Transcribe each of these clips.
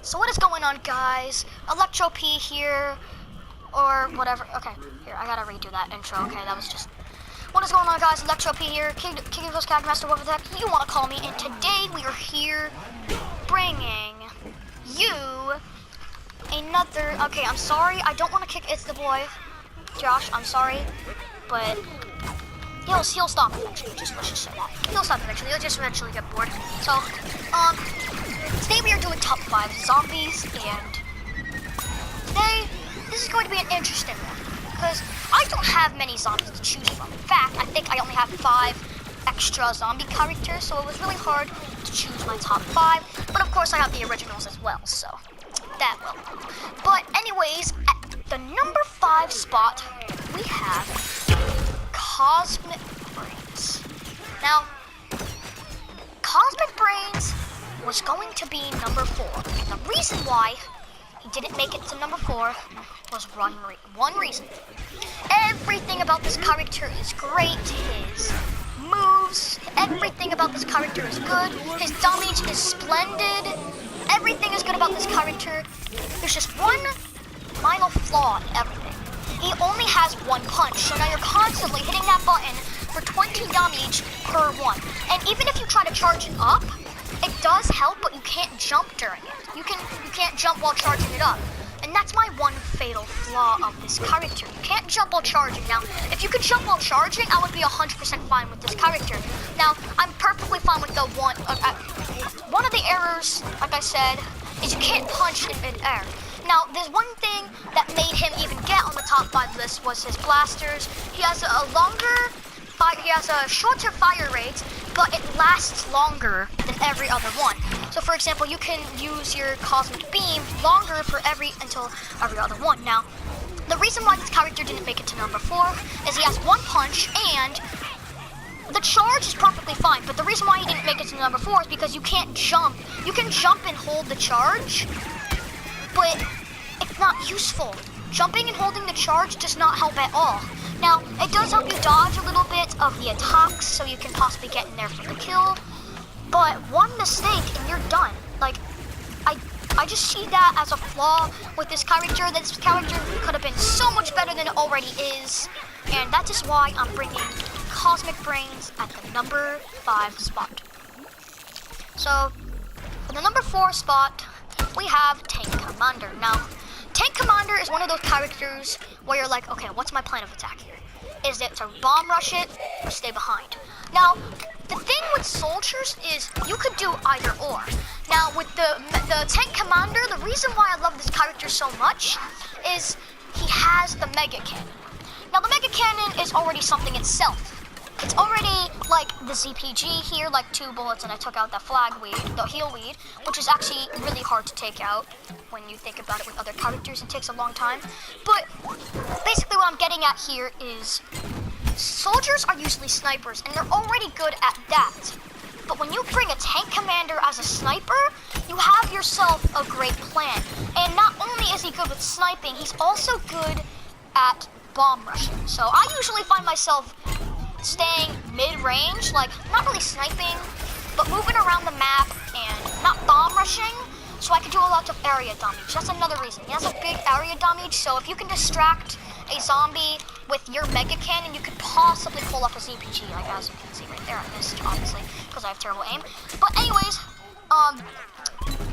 So what is going on, guys? Electro P here, or whatever. Okay, here, I gotta redo that intro. Okay, that was just... What is going on, guys? Electro P here, King of those Master, whatever the heck you want to call me. And today we are here bringing you another... Okay, I'm sorry, I don't want to kick It's the Boy. Josh, I'm sorry, but... He'll stop eventually, let's just say that. He'll stop eventually, he'll just eventually get bored. So, today we are doing top 5 zombies, and today, this is going to be an interesting one, because I don't have many zombies to choose from. In fact, I think I only have 5 extra zombie characters, so it was really hard to choose my top 5, but of course I have the originals as well, so that will. But anyways, at the number 5 spot, we have Cosmic Brains. Now, Cosmic Brains was going to be number 4. And the reason why he didn't make it to number 4 was one reason. Everything about this character is great. His moves, everything about this character is good. His damage is splendid. Everything is good about this character. There's just one minor flaw in everything. He only has one punch, so now you're constantly hitting that button for 20 damage per one. And even if you try to charge it up, it does help, but you can't jump during it. You can't jump while charging it up. And that's my one fatal flaw of this character. You can't jump while charging. Now, if you could jump while charging, I would be 100% fine with this character. Now, I'm perfectly fine with the one of the errors, like I said, is you can't punch in midair. Now, there's one thing that made him even get on the top 5 list was his blasters. He has a shorter fire rate, but it lasts longer than every other one. So, for example, you can use your Cosmic Beam longer until every other one. Now, the reason why this character didn't make it to number 4 is he has one punch, and the charge is perfectly fine. But the reason why he didn't make it to number 4 is because you can't jump. You can jump and hold the charge, but it's not useful. Jumping and holding the charge does not help at all. Now, it does help you dodge a little bit of the attacks, so you can possibly get in there for the kill. But one mistake and you're done. Like, I just see that as a flaw with this character. This character could have been so much better than it already is. And that is why I'm bringing Cosmic Brains at the number 5 spot. So, for the number 4 spot, we have Tank Commander. Now, Tank Commander is one of those characters where you're like, okay, what's my plan of attack here? Is it to bomb rush it or stay behind? Now, the thing with soldiers is you could do either or. Now, with the Tank Commander, the reason why I love this character so much is he has the Mega Cannon. Now, the Mega Cannon is already something itself. It's already like the ZPG here, like 2 bullets, and I took out the the heal weed, which is actually really hard to take out when you think about it with other characters. It takes a long time. But basically what I'm getting at here is soldiers are usually snipers, and they're already good at that. But when you bring a Tank Commander as a sniper, you have yourself a great plan. And not only is he good with sniping, he's also good at bomb rushing. So I usually find myself staying mid-range, like not really sniping, but moving around the map and not bomb rushing, so I can do a lot of area damage. That's another reason. He has a big area damage, so if you can distract a zombie with your Mega Cannon, you could possibly pull off a ZPG, like as you can see right there. I missed, obviously, because I have terrible aim. But anyways,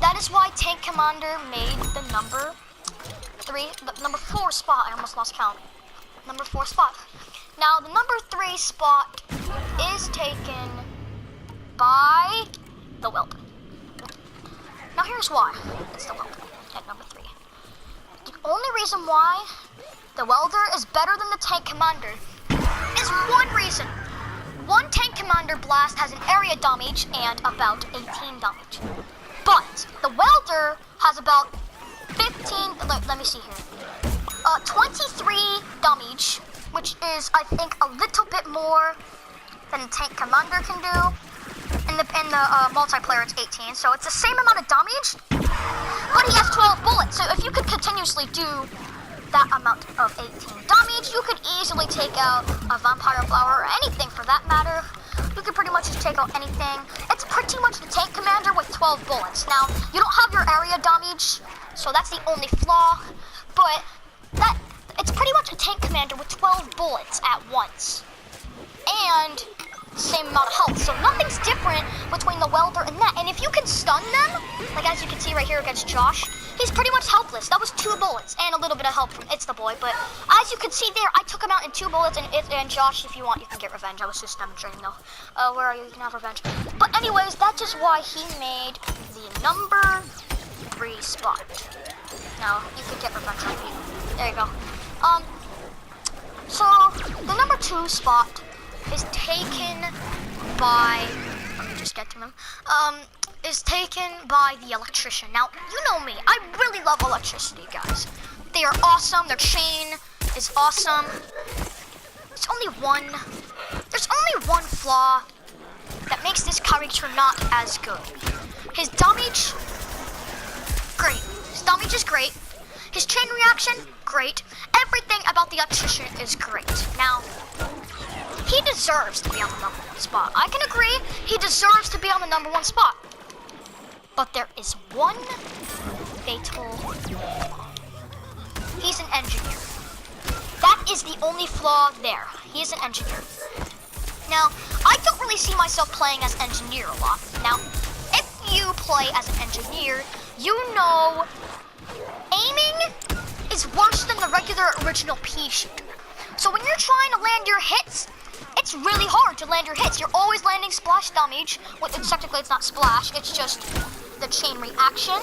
that is why Tank Commander made the number 4 spot. I almost lost count. Number 4 spot. Now, the number 3 spot is taken by the Welder. Now, here's why it's the Welder at number 3. The only reason why the Welder is better than the Tank Commander is one reason. One Tank Commander blast has an area damage and about 18 damage. But the Welder has about 15, let me see here, 23 damage, which is, I think, a little bit more than Tank Commander can do. In the multiplayer, it's 18, so it's the same amount of damage, but he has 12 bullets. So if you could continuously do that amount of 18 damage, you could easily take out a Vampire Flower or anything for that matter. You could pretty much just take out anything. It's pretty much the tank commander with 12 bullets. Now, you don't have your area damage, so that's the only flaw, but it's pretty much a tank commander with 12 bullets at once. And same amount of health, so nothing's different between the welder and that. And if you can stun them, like as you can see right here against Josh, he's pretty much helpless. That was 2 bullets and a little bit of help from It's the Boy, but as you can see there, I took him out in 2 bullets, and Josh, if you want, you can get revenge. I was just demonstrating though. Where are you? You can have revenge. But anyways, that's just why he made the number 3 spot. Now, you can get revenge on me. There you go. So, the number 2 spot is taken by, let me just get to him, is taken by the electrician. Now, you know me, I really love electricity, guys. They are awesome, their chain is awesome. There's only one flaw that makes this character not as good. His damage, great. His damage is great. His chain reaction, great. Everything about the electrician is great. Now, he deserves to be on the number 1 spot. I can agree, he deserves to be on the number 1 spot. But there is one fatal flaw. He's an engineer. That is the only flaw there. He is an engineer. Now, I don't really see myself playing as engineer a lot. Now, if you play as an engineer, you know aiming is worse than the regular original pea shooter. So when you're trying to land your hits, it's really hard to land your hits. You're always landing splash damage. Well, technically it's not splash, it's just the chain reaction.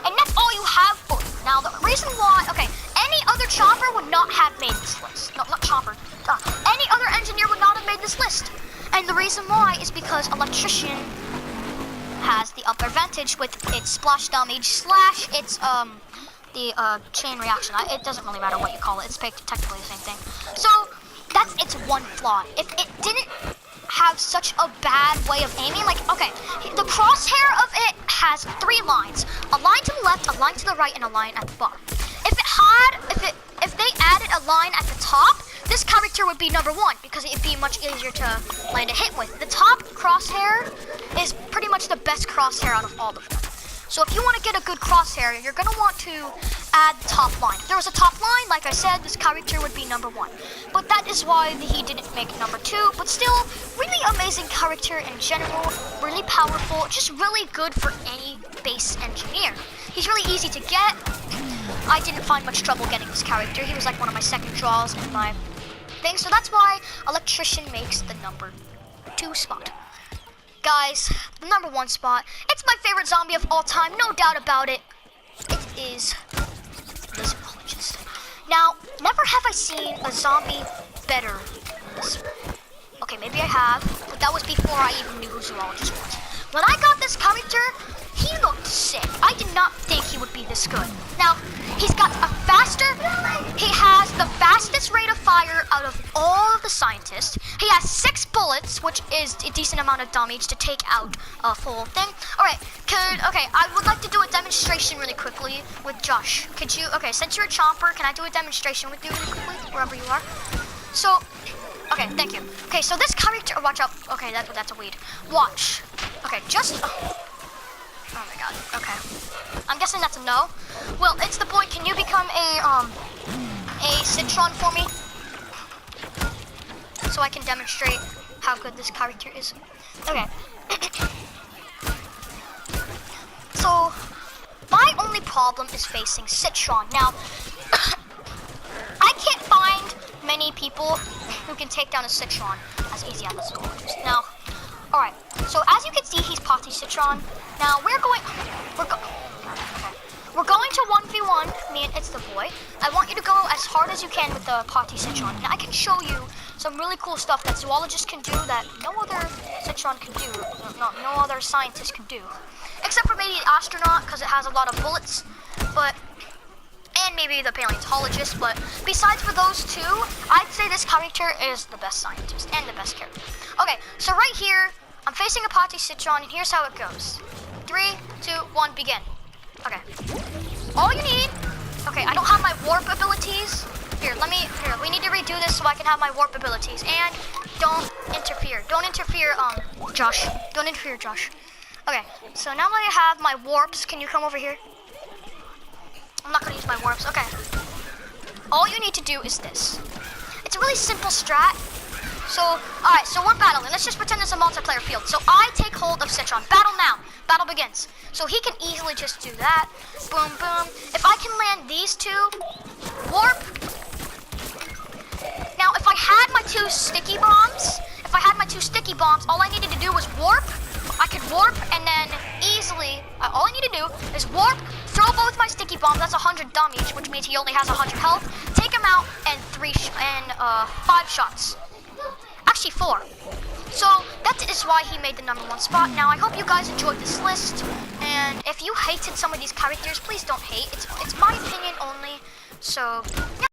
And that's all you have for you. Now the reason why, okay, any other chopper would not have made this list. No, not chopper. Any other engineer would not have made this list. And the reason why is because electrician has the upper advantage with its splash damage slash its the chain reaction. It doesn't really matter what you call it. It's technically the same thing. So that's its one flaw. If it didn't have such a bad way of aiming, like, okay, the crosshair of it has 3 lines: a line to the left, a line to the right, and a line at the bottom. If they added a line at the top, this character would be number 1 because it'd be much easier to land a hit with. The top crosshair is pretty much the best crosshair out of all of them. So if you want to get a good crosshair, you're going to want to add the top line. If there was a top line, like I said, this character would be number 1. But that is why he didn't make number 2. But still, really amazing character in general, really powerful, just really good for any base engineer. He's really easy to get. I didn't find much trouble getting this character. He was like one of my second draws in my thing. So that's why Electrician makes the number 2 spot. Guys, the number 1 spot, it's my favorite zombie of all time, no doubt about it. It is the Zoologist. Now, never have I seen a zombie better than this one. Okay, maybe I have, but that was before I even knew who Zoologist was. When I got this character, he looked sick. I did not think he would be this good. Now, he's got he has the fastest rate of fire out of all of the scientists. He has 6 bullets, which is a decent amount of damage to take out a full thing. Alright, I would like to do a demonstration really quickly with Josh. Could you, since you're a chomper, can I do a demonstration with you really quickly, wherever you are? So, okay, thank you. Okay, so this character, watch out. Okay, that's a weed. Watch. Okay, oh my god, okay. I'm guessing that's a no. Well, It's the Boy, can you become a Citron for me? So I can demonstrate how good this character is. Okay. So, my only problem is facing Citron. Now, I can't find many people who can take down a Citron as easy as a Zoologist. Now, alright, so as you can see, he's Potty Citron. Now, we're going to 1v1, me and It's the Boy. I want you to go as hard as you can with the Potty Citron. And I can show you some really cool stuff that Zoologists can do that no other Citron can do, no other scientist can do. Except for maybe the Astronaut, because it has a lot of bullets, and maybe the Paleontologist, but besides for those two, I'd say this character is the best scientist and the best character. Okay, so right here, I'm facing a Potty Citron, and here's how it goes. 3, 2, 1, begin. Okay. All you need, I don't have my warp abilities. Here, we need to redo this so I can have my warp abilities. And don't interfere, Josh. Don't interfere, Josh. Okay, so now that I have my warps, can you come over here? I'm not gonna use my warps, okay. All you need to do is this. It's a really simple strat. So, alright, so we're battling. Let's just pretend it's a multiplayer field. So I take hold of Citron. Battle now. Battle begins. So he can easily just do that. Boom, boom. If I can land these two, warp. Now, if I had my two sticky bombs, all I needed to do was warp. I could warp and then easily, all I need to do is warp, throw both my sticky bombs, that's 100 damage, which means he only has 100 health, take him out, and 5 shots. Actually 4. So that is why he made the #1 spot. Now I hope you guys enjoyed this list, and if you hated some of these characters, please don't hate. It's my opinion only. So yeah.